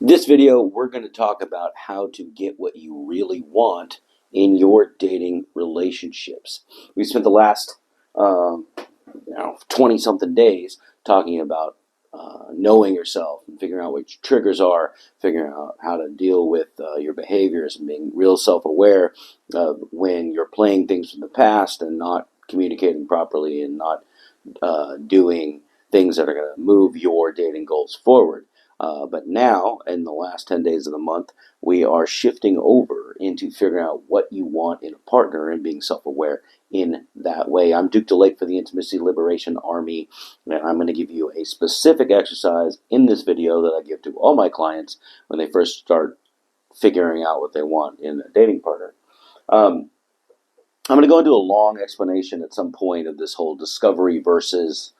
This video, we're going to talk about how to get what you really want in your dating relationships. We spent the last 20 something days talking about knowing yourself and figuring out what your triggers are, figuring out how to deal with your behaviors and being real self-aware when you're playing things from the past and not communicating properly and not doing things that are going to move your dating goals forward. But now, in the last 10 days of the month, we are shifting over into figuring out what you want in a partner and being self-aware in that way. I'm Duke DeLake for the Intimacy Liberation Army, and I'm going to give you a specific exercise in this video that I give to all my clients when they first start figuring out what they want in a dating partner. I'm going to go into a long explanation at some point of this whole discovery versus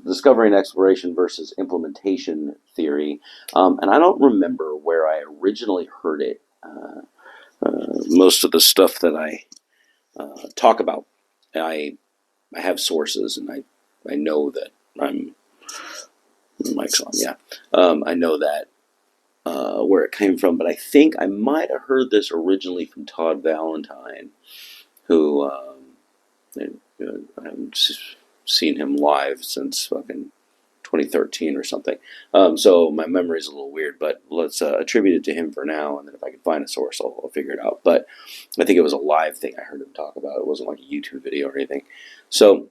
discovery and exploration versus implementation theory, and I don't remember where I originally heard it. Most of the stuff that I talk about, I have sources, and I know that mic's on, yeah. I know that where it came from, but I think I might have heard this originally from Todd Valentine, who I haven't seen him live since fucking 2013 or something. So my memory is a little weird, but let's attribute it to him for now, and then if I can find a source, I'll figure it out. But I think it was a live thing I heard him talk about. It wasn't like a YouTube video or anything. So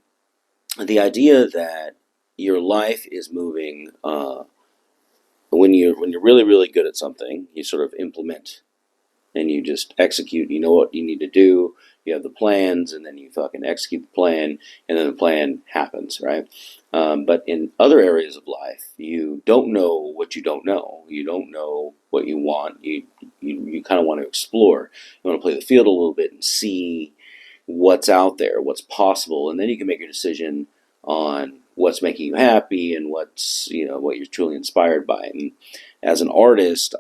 the idea that your life is moving when you're really, really good at something, you sort of implement and you just execute. You know what you need to do. You have the plans, and then you fucking execute the plan, and then the plan happens, right? But in other areas of life, you don't know what you don't know. You don't know what you want. You kind of want to explore. You want to play the field a little bit and see what's out there, what's possible, and then you can make your decision on what's making you happy and what's what you're truly inspired by. And as an artist,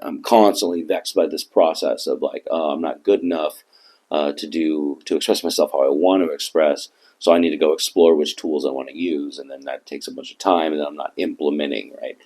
I'm constantly vexed by this process of like, oh, I'm not good enough to express myself how I want to express, so I need to go explore which tools I want to use, and then that takes a bunch of time, and then I'm not implementing, right?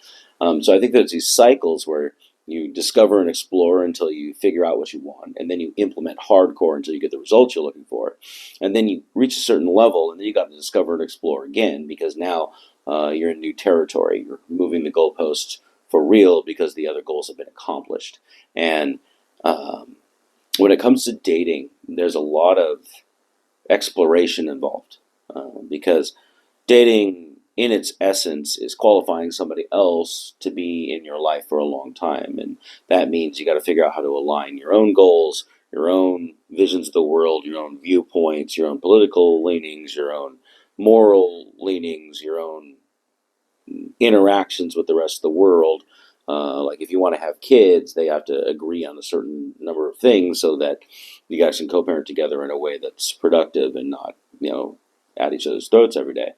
So I think there's these cycles where you discover and explore until you figure out what you want, and then you implement hardcore until you get the results you're looking for, and then you reach a certain level, and then you got to discover and explore again, because now you're in new territory. You're moving the goalposts for real because the other goals have been accomplished. And when it comes to dating, there's a lot of exploration involved because dating in its essence is qualifying somebody else to be in your life for a long time. And that means you got to figure out how to align your own goals, your own visions of the world, your own viewpoints, your own political leanings, your own moral leanings, your own interactions with the rest of the world. Like if you want to have kids, they have to agree on a certain number of things so that you guys can co-parent together in a way that's productive and not, at each other's throats every day.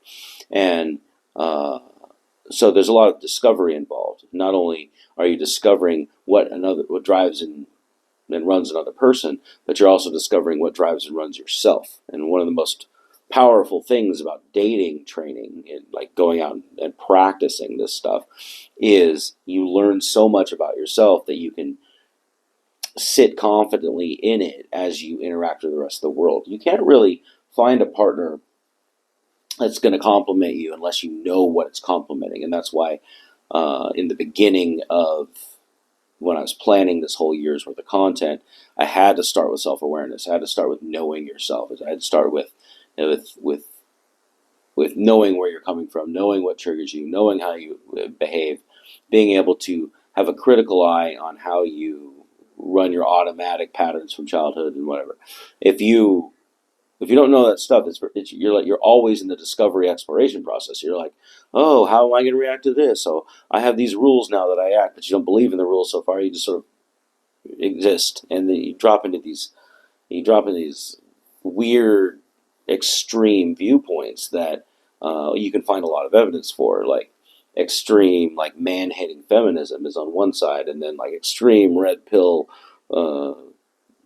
And so there's a lot of discovery involved. Not only are you discovering what drives and runs another person, but you're also discovering what drives and runs yourself. And one of the most powerful things about dating training and like going out and practicing this stuff is you learn so much about yourself that you can sit confidently in it as you interact with the rest of the world. You can't really find a partner that's going to complement you unless you know what it's complementing. And that's why in the beginning of when I was planning this whole year's worth of content, I had to start with self-awareness. I had to start with knowing yourself. I had to start with knowing where you're coming from, knowing what triggers you, knowing how you behave, being able to have a critical eye on how you run your automatic patterns from childhood and whatever. If you don't know that stuff, you're always in the discovery exploration process. You're like, oh, how am I going to react to this? So I have these rules now that I act, but you don't believe in the rules so far. You just sort of exist, and then you drop into these weird, extreme viewpoints that you can find a lot of evidence for, like extreme, like man-hating feminism is on one side, and then like extreme red pill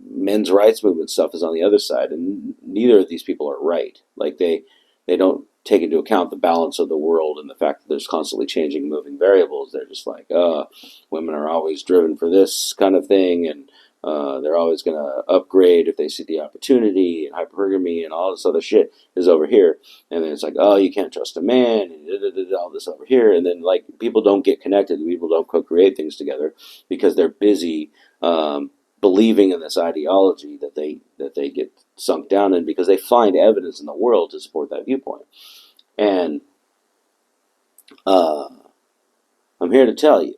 men's rights movement stuff is on the other side, and neither of these people are right. Like they don't take into account the balance of the world and the fact that there's constantly changing, moving variables. They're just like, women are always driven for this kind of thing, and they're always going to upgrade if they see the opportunity, and hypergamy and all this other shit is over here. And then it's like, oh, you can't trust a man, and all this over here. And then, like, people don't get connected, people don't co-create things together because they're busy believing in this ideology that they get sunk down in because they find evidence in the world to support that viewpoint. And I'm here to tell you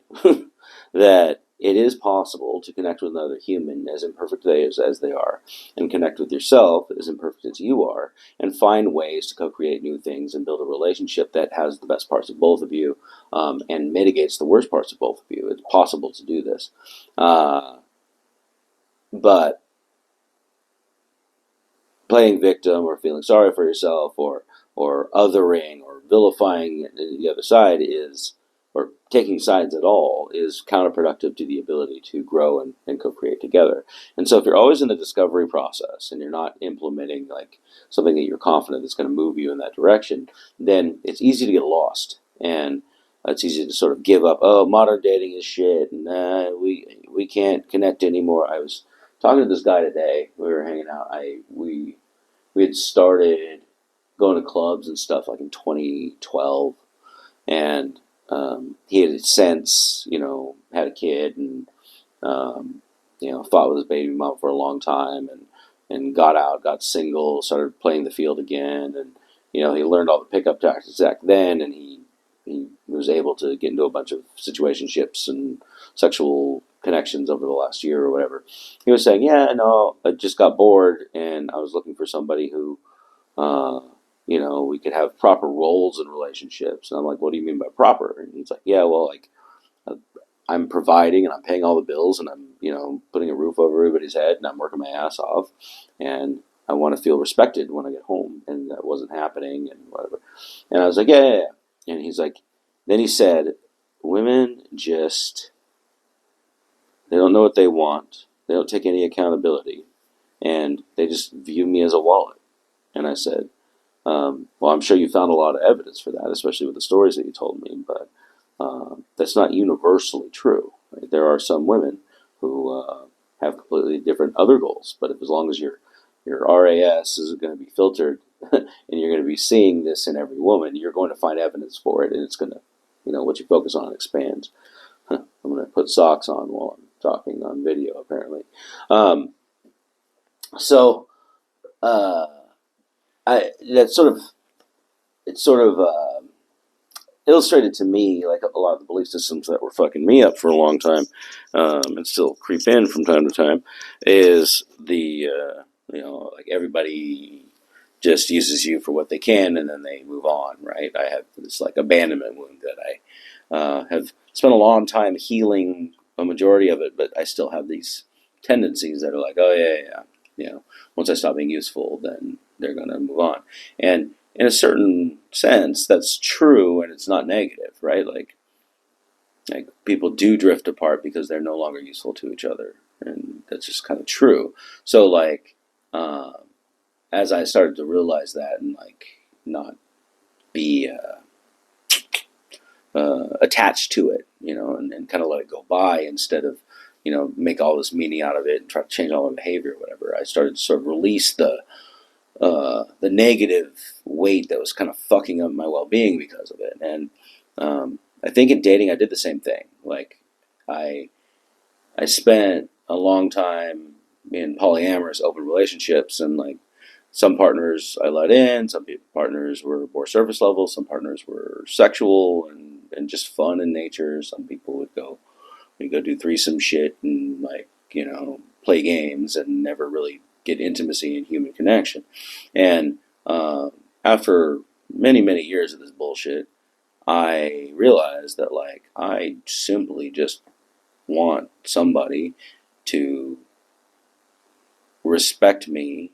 that it is possible to connect with another human, as imperfect as they are, and connect with yourself, as imperfect as you are, and find ways to co-create new things and build a relationship that has the best parts of both of you, and mitigates the worst parts of both of you. It's possible to do this. But playing victim or feeling sorry for yourself or othering or vilifying the other side is, or taking sides at all, is counterproductive to the ability to grow and co-create together. And so if you're always in the discovery process and you're not implementing like something that you're confident that's going to move you in that direction, then it's easy to get lost. And it's easy to sort of give up. Oh, modern dating is shit, and we can't connect anymore. I was talking to this guy today. We were hanging out. We had started going to clubs and stuff like in 2012, and he had since had a kid and fought with his baby mom for a long time and got out, got single, started playing the field again, and he learned all the pickup tactics back then, and he was able to get into a bunch of situationships and sexual connections over the last year or whatever. He was saying, yeah, no, I just got bored and I was looking for somebody who, we could have proper roles in relationships. And I'm like, what do you mean by proper? And he's like, yeah, well, like, I'm providing and I'm paying all the bills and I'm, putting a roof over everybody's head and I'm working my ass off and I want to feel respected when I get home. And that wasn't happening and whatever. And I was like, yeah. And he's like, then he said, women just, they don't know what they want. They don't take any accountability. And they just view me as a wallet. And I said, well, I'm sure you found a lot of evidence for that, especially with the stories that you told me, but that's not universally true. Right? There are some women who have completely different other goals, but as long as your RAS is going to be filtered and you're going to be seeing this in every woman, you're going to find evidence for it, and it's going to, what you focus on expands. I'm going to put socks on while I'm talking on video, apparently. So it's sort of illustrated to me like a lot of the belief systems that were fucking me up for a long time, and still creep in from time to time, is the like everybody just uses you for what they can and then they move on, right? I have this like abandonment wound that I have spent a long time healing a majority of it, but I still have these tendencies that are like, oh yeah, once I stop being useful, then they're gonna move on. And in a certain sense, that's true, and it's not negative, right? Like people do drift apart because they're no longer useful to each other, and that's just kind of true. So like, as I started to realize that and like not be attached to it, and kind of let it go by instead of make all this meaning out of it and try to change all my behavior or whatever. I started to sort of release the negative weight that was kind of fucking up my well-being because of it. And I think in dating I did the same thing. Like I spent a long time in polyamorous open relationships, and like some partners I let in, some partners were more surface level, some partners were sexual and just fun in nature. Some people would go do threesome shit and like play games and never really get intimacy and human connection. And after many years of this bullshit, I realized that like I simply just want somebody to respect me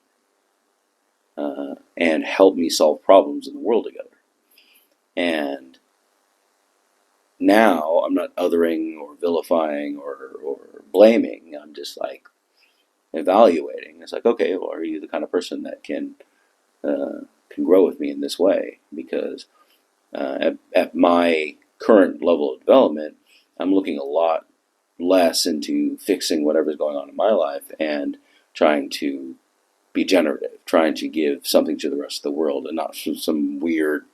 and help me solve problems in the world together. And now I'm not othering or vilifying or blaming. I'm just like evaluating. It's like, okay, well, are you the kind of person that can can grow with me in this way, because at my current level of development, I'm looking a lot less into fixing whatever's going on in my life and trying to be generative, trying to give something to the rest of the world, and not some weird,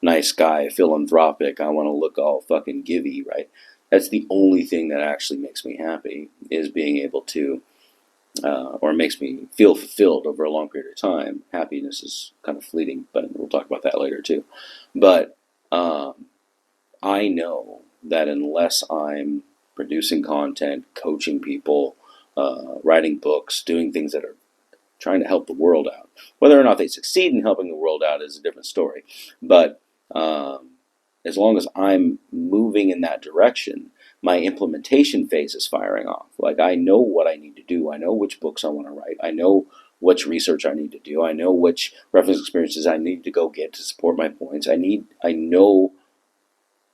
nice guy, philanthropic, I want to look all fucking givey, right? That's the only thing that actually makes me happy, is being able to, or makes me feel fulfilled over a long period of time. Happiness is kind of fleeting, but we'll talk about that later too. But I know that unless I'm producing content, coaching people, writing books, doing things that are trying to help the world out. Whether or not they succeed in helping the world out is a different story. But as long as I'm moving in that direction, my implementation phase is firing off. Like, I know what I need to do. I know which books I want to write. I know which research I need to do. I know which reference experiences I need to go get to support my points. I know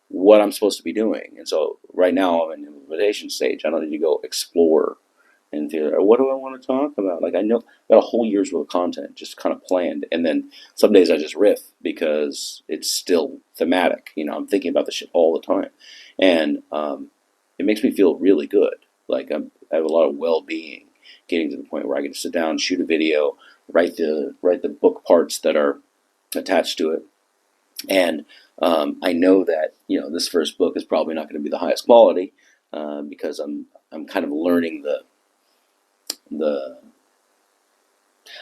what I'm supposed to be doing. And so right now I'm in the implementation stage. I don't need to go explore and figure out, what do I want to talk about? Like, I know I've got a whole year's worth of content just kind of planned, and then some days I just riff because it's still thematic. I'm thinking about this shit all the time, and it makes me feel really good. Like, I have a lot of well-being, getting to the point where I can sit down, shoot a video, write the book parts that are attached to it, and I know that this first book is probably not going to be the highest quality, because I'm kind of learning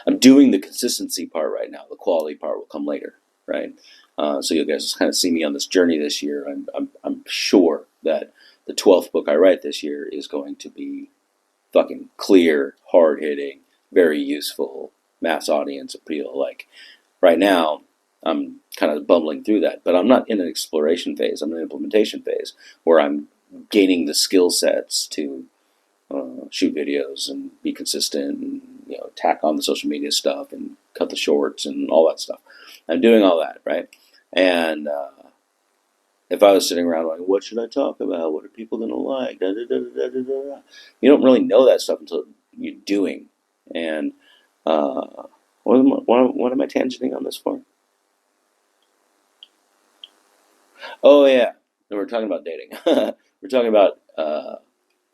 I'm doing the consistency part right now. The quality part will come later, right? So you guys kind of see me on this journey this year. I'm sure that the 12th book I write this year is going to be fucking clear, hard hitting, very useful, mass audience appeal. Like, right now, I'm kind of bumbling through that, but I'm not in an exploration phase. I'm in an implementation phase where I'm gaining the skill sets to shoot videos and be consistent, and tack on the social media stuff and cut the shorts and all that stuff. I'm doing all that, right? And if I was sitting around like, what should I talk about? What are people going to like? Da, da, da, da, da, da. You don't really know that stuff until you're doing. And what am I tangenting on this for? Oh, yeah. No, we're talking about dating. We're talking about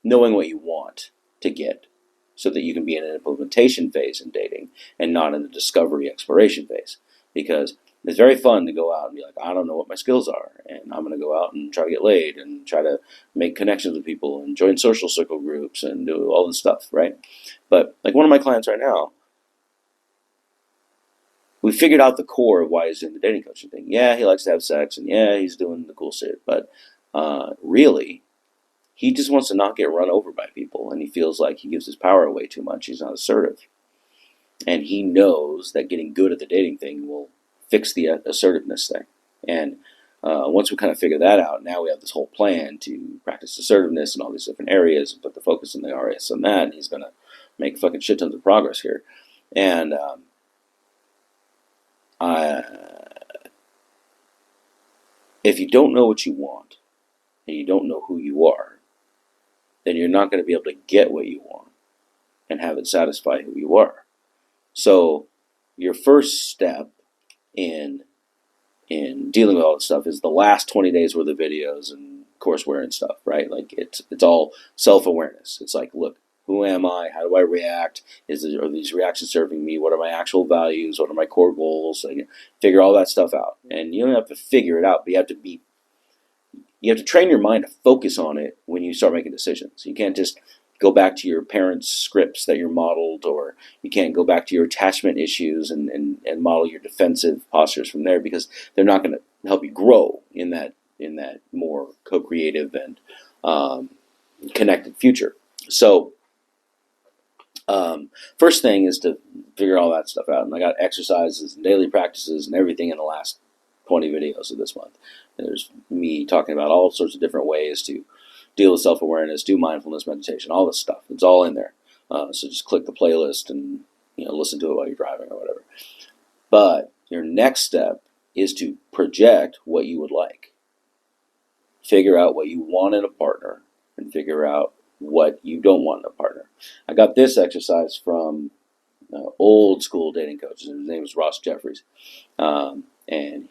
knowing what you want to get, so that you can be in an implementation phase in dating and not in the discovery exploration phase. Because it's very fun to go out and be like, I don't know what my skills are, and I'm going to go out and try to get laid and try to make connections with people and join social circle groups and do all this stuff, right? But like, one of my clients right now, we figured out the core of why he's doing the dating coaching thing. Yeah, he likes to have sex, and yeah, he's doing the cool shit, but really, he just wants to not get run over by people, and he feels like he gives his power away too much. He's not assertive. And he knows that getting good at the dating thing will fix the assertiveness thing. And once we kind of figure that out, now we have this whole plan to practice assertiveness in all these different areas and put the focus in the RS on that, and he's going to make fucking shit tons of progress here. And if you don't know what you want, and you don't know who you are, then you're not going to be able to get what you want and have it satisfy who you are. So your first step in dealing with all this stuff is the last 20 days worth of videos and courseware and stuff, right? Like, it's all self-awareness. It's like, look, who am I? How do I react? Are these reactions serving me? What are my actual values? What are my core goals? So, figure all that stuff out. And you don't have to figure it out, but you have to train your mind to focus on it when you start making decisions. You can't just go back to your parents' scripts that you're modeled, or you can't go back to your attachment issues and model your defensive postures from there, because they're not going to help you grow in that more co-creative and connected future. So first thing is to figure all that stuff out. And I got exercises and daily practices and everything in the last 20 videos of this month. And there's me talking about all sorts of different ways to deal with self-awareness, do mindfulness meditation, all this stuff. It's all in there. So just click the playlist and listen to it while you're driving or whatever. But your next step is to project what you would like. Figure out what you want in a partner, and figure out what you don't want in a partner. I got this exercise from old school dating coach. His name was Ross Jeffries, and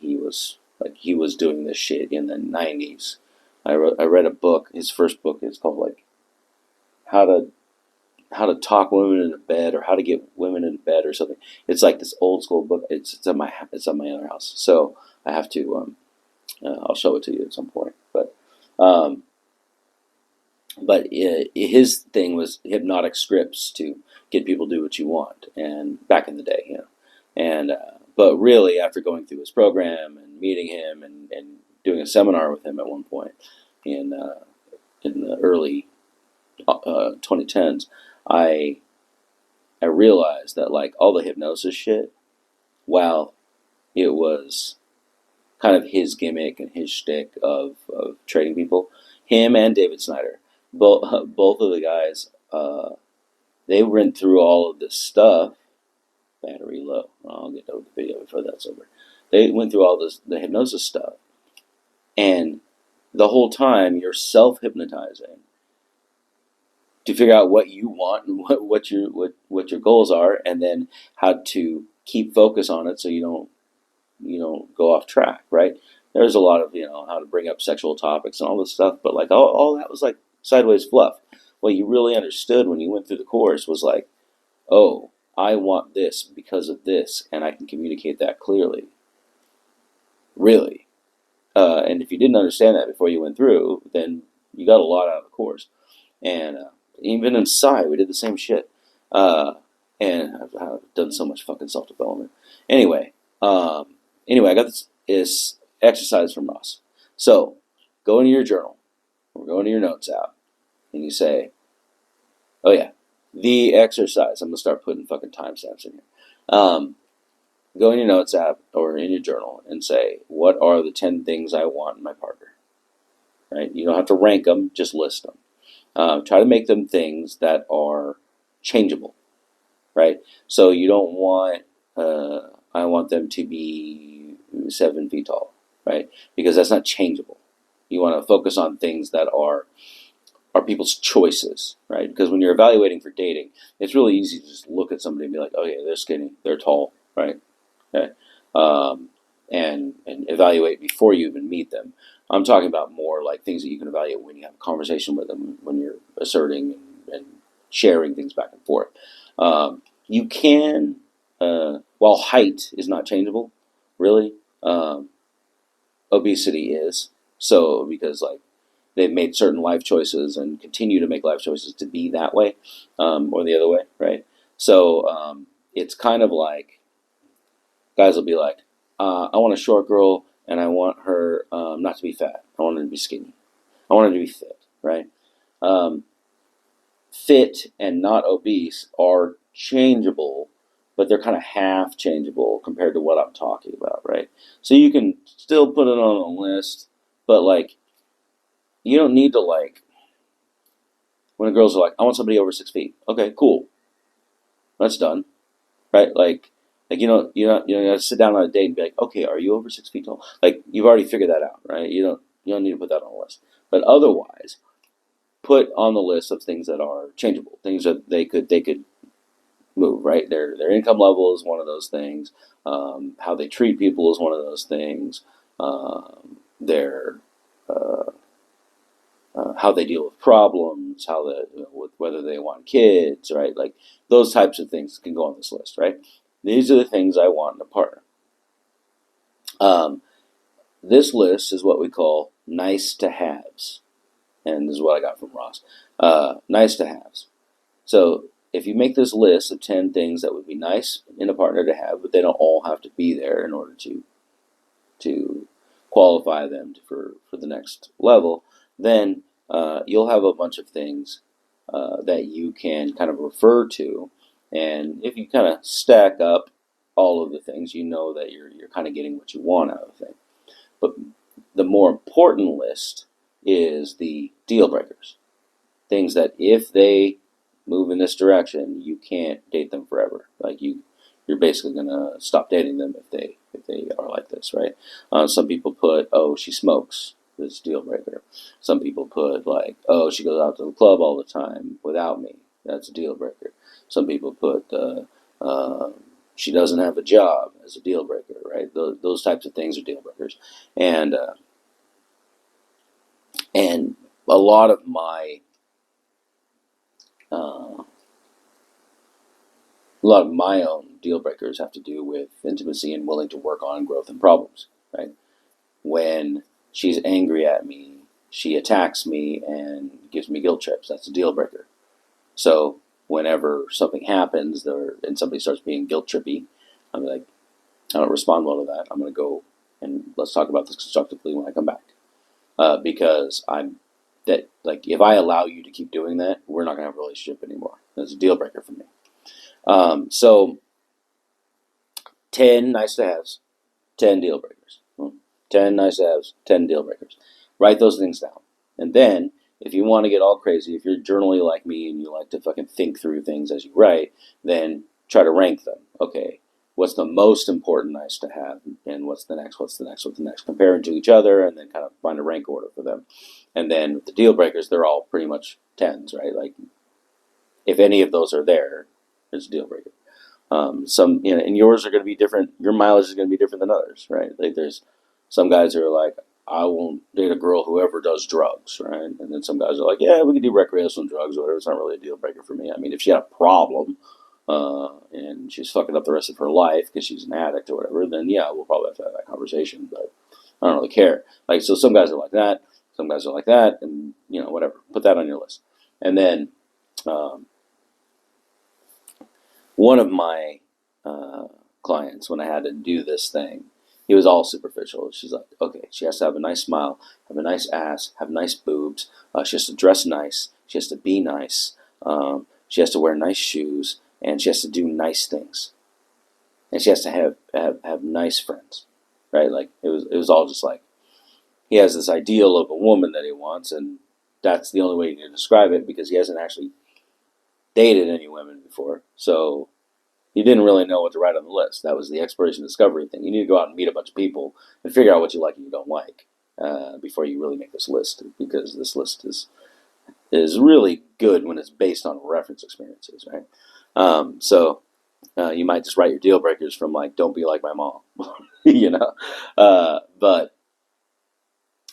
he was doing this shit in the '90s. I read a book. His first book is called like how to talk women into bed or how to get women into bed or something. It's like this old school book. It's at my other house, so I have to I'll show it to you at some point. Um, but his thing was hypnotic scripts to get people to do what you want, and back in the day, and but really after going through his program and meeting him and doing a seminar with him at one point in in the early 2010s, I I realized that like all the hypnosis shit, while it was kind of his gimmick and his shtick of trading people, him and David Snyder, both of the guys, they went through all of this stuff. Battery low. I'll get to the video before that's over. They went through all the hypnosis stuff, and the whole time you're self hypnotizing to figure out what you want and what your goals are, and then how to keep focus on it so you don't go off track. Right? There's a lot of how to bring up sexual topics and all this stuff, but like all that was like sideways fluff. What you really understood when you went through the course was like, oh, I want this because of this, and I can communicate that clearly. Really. And if you didn't understand that before you went through, then you got a lot out of the course. And even inside, we did the same shit. And I've done so much fucking self development. Anyway, I got this exercise from Ross. So go into your journal, or go into your notes app, and you say, oh yeah, the exercise. I'm gonna start putting fucking timestamps in here. Go in your notes app or in your journal and say, what are the 10 things I want in my partner? Right? You don't have to rank them, just list them. Try to make them things that are changeable, right? So you don't want, I want them to be 7 feet tall, right? Because that's not changeable. You want to focus on things that are people's choices, right? Because when you're evaluating for dating, it's really easy to just look at somebody and be like, oh yeah, they're skinny, they're tall, right? Okay. And evaluate before you even meet them. I'm talking about more like things that you can evaluate when you have a conversation with them, when you're asserting and sharing things back and forth. You can, while height is not changeable, really, obesity is. So, because like they've made certain life choices and continue to make life choices to be that way, or the other way, right? So, it's kind of like guys will be like, I want a short girl and I want her not to be fat. I want her to be skinny. I want her to be fit, right? Fit and not obese are changeable, but they're kind of half changeable compared to what I'm talking about, right? So you can still put it on a list, but like, you don't need to like, when the girls are like, I want somebody over 6 feet. Okay, cool. That's done, right? Like you don't have to sit down on a date and be like, okay, are you over 6 feet tall? Like you've already figured that out, right? You don't need to put that on the list. But otherwise, put on the list of things that are changeable, things that they could move, right? Their income level is one of those things. How they treat people is one of those things. Their how they deal with problems, with whether they want kids, right? Like those types of things can go on this list, right? These are the things I want in a partner. This list is what we call nice to haves, and this is what I got from Ross. Nice to haves. So if you make this list of 10 things that would be nice in a partner to have, but they don't all have to be there in order to qualify them for the next level, then you'll have a bunch of things that you can kind of refer to, and if you kind of stack up all of the things, you know that you're kind of getting what you want out of the thing. But the more important list is the deal breakers, things that if they move in this direction, you can't date them forever. Like you're basically gonna stop dating them if they are like this, right? Some people put, oh, she smokes. This deal breaker. Some people put like, oh, she goes out to the club all the time without me. That's a deal breaker. Some people put, Uh, she doesn't have a job as a deal breaker, right? Those types of things are deal breakers, and and a lot of my uh, a lot of my own deal breakers have to do with intimacy and willing to work on growth and problems, right? When she's angry at me, she attacks me and gives me guilt trips. That's a deal breaker. So whenever something happens there and somebody starts being guilt trippy, I'm like, I don't respond well to that. I'm going to go and let's talk about this constructively when I come back. Because I'm that like if I allow you to keep doing that, we're not going to have a relationship anymore. That's a deal breaker for me. So 10 nice to haves, 10 deal breakers. 10 nice to haves, 10 deal breakers. Write those things down. And then, if you want to get all crazy, if you're journaling like me and you like to fucking think through things as you write, then try to rank them. Okay, what's the most important nice to have? And what's the next? What's the next? What's the next? Compare them to each other and then kind of find a rank order for them. And then with the deal breakers, they're all pretty much 10s, right? Like, if any of those are there, it's a deal breaker. Some, and yours are going to be different. Your mileage is going to be different than others, right? Like there's some guys who are like, I won't date a girl who ever does drugs, right? And then some guys are like, yeah, we can do recreational drugs or whatever. It's not really a deal breaker for me. I mean, if she had a problem and she's fucking up the rest of her life because she's an addict or whatever, then yeah, we'll probably have to have that conversation. But I don't really care. Like, so some guys are like that, some guys are like that, and whatever. Put that on your list. And then um, one of my clients, when I had to do this thing, he was all superficial. She's like, okay, she has to have a nice smile, have a nice ass, have nice boobs. She has to dress nice. She has to be nice. She has to wear nice shoes, and she has to do nice things. And she has to have nice friends, right? Like it was all just like he has this ideal of a woman that he wants, and that's the only way he can describe it because he hasn't actually dated any women before. So you didn't really know what to write on the list. That was the exploration discovery thing. You need to go out and meet a bunch of people and figure out what you like and you don't like before you really make this list, because this list is really good when it's based on reference experiences, right? So you might just write your deal breakers from like, don't be like my mom, but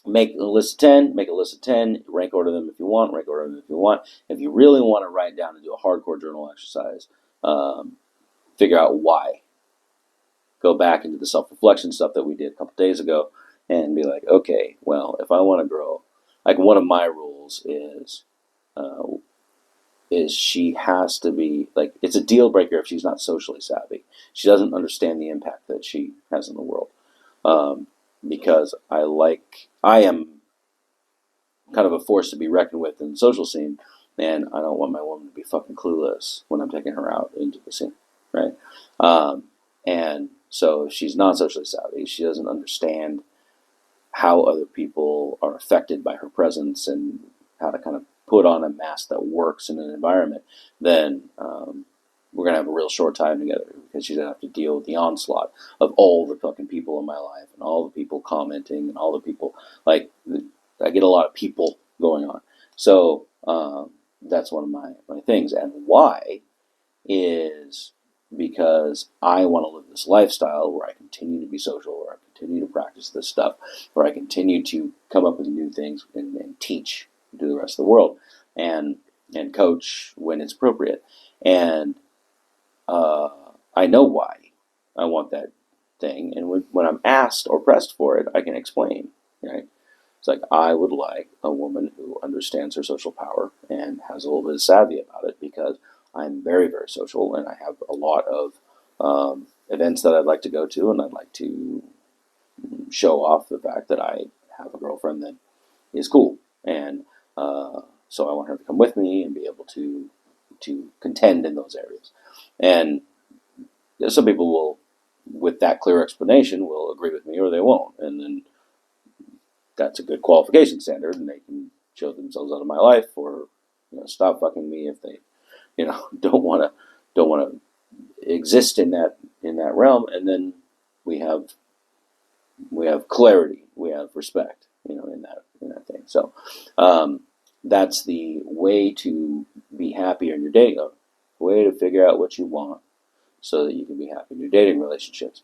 make a list of 10, make a list of 10, rank order them if you want, rank order them if you want. If you really want to write down and do a hardcore journal exercise, figure out why. Go back into the self-reflection stuff that we did a couple days ago and be like, okay, well, if I want to grow, like one of my rules uh, is she has to be like, it's a deal breaker if she's not socially savvy. She doesn't understand the impact that she has in the world. Because I am kind of a force to be reckoned with in the social scene, and I don't want my woman to be fucking clueless when I'm taking her out into the scene, right? And so if she's not socially savvy, she doesn't understand how other people are affected by her presence and how to kind of put on a mask that works in an environment, then we're going to have a real short time together because she's going to have to deal with the onslaught of all the fucking people in my life and all the people commenting and all the people, like, I get a lot of people going on. So that's one of my things. And why is because I want to live this lifestyle where I continue to be social, where I continue to practice this stuff, where I continue to come up with new things and teach to the rest of the world and coach when it's appropriate. And I know why I want that thing. And when I'm asked or pressed for it, I can explain, right? It's like, I would like a woman who understands her social power and has a little bit of savvy about it because I'm very, very social and I have a lot of events that I'd like to go to, and I'd like to show off the fact that I have a girlfriend that is cool. And so I want her to come with me and be able to contend in those areas. And some people will, with that clear explanation, will agree with me or they won't. And then that's a good qualification standard, and they can show themselves out of my life or stop fucking me if they don't want to exist in that realm. And then we have clarity, we have respect, in that thing. So that's the way to be happier in your dating. The way to figure out what you want, so that you can be happy in your dating relationships.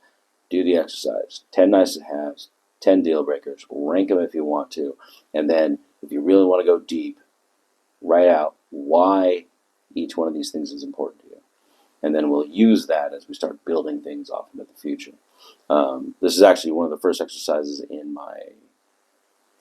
Do the exercise. 10 nice to haves, 10 deal breakers. Rank them if you want to. And then, if you really want to go deep, write out why each one of these things is important to you. And then we'll use that as we start building things off into the future. This is actually one of the first exercises in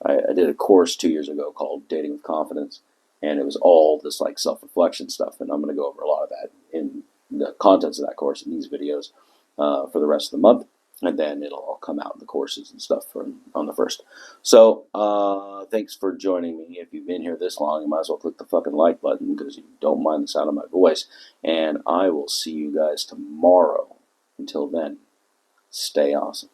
I did a course 2 years ago called Dating with Confidence, and it was all this like self-reflection stuff, and I'm going to go over a lot of that in the contents of that course in these videos for the rest of the month, and then it'll all come out in the courses and stuff on the first. So thanks for joining me. If you've been here this long, you might as well click the fucking like button because you don't mind the sound of my voice, and I will see you guys tomorrow. Until then, stay awesome.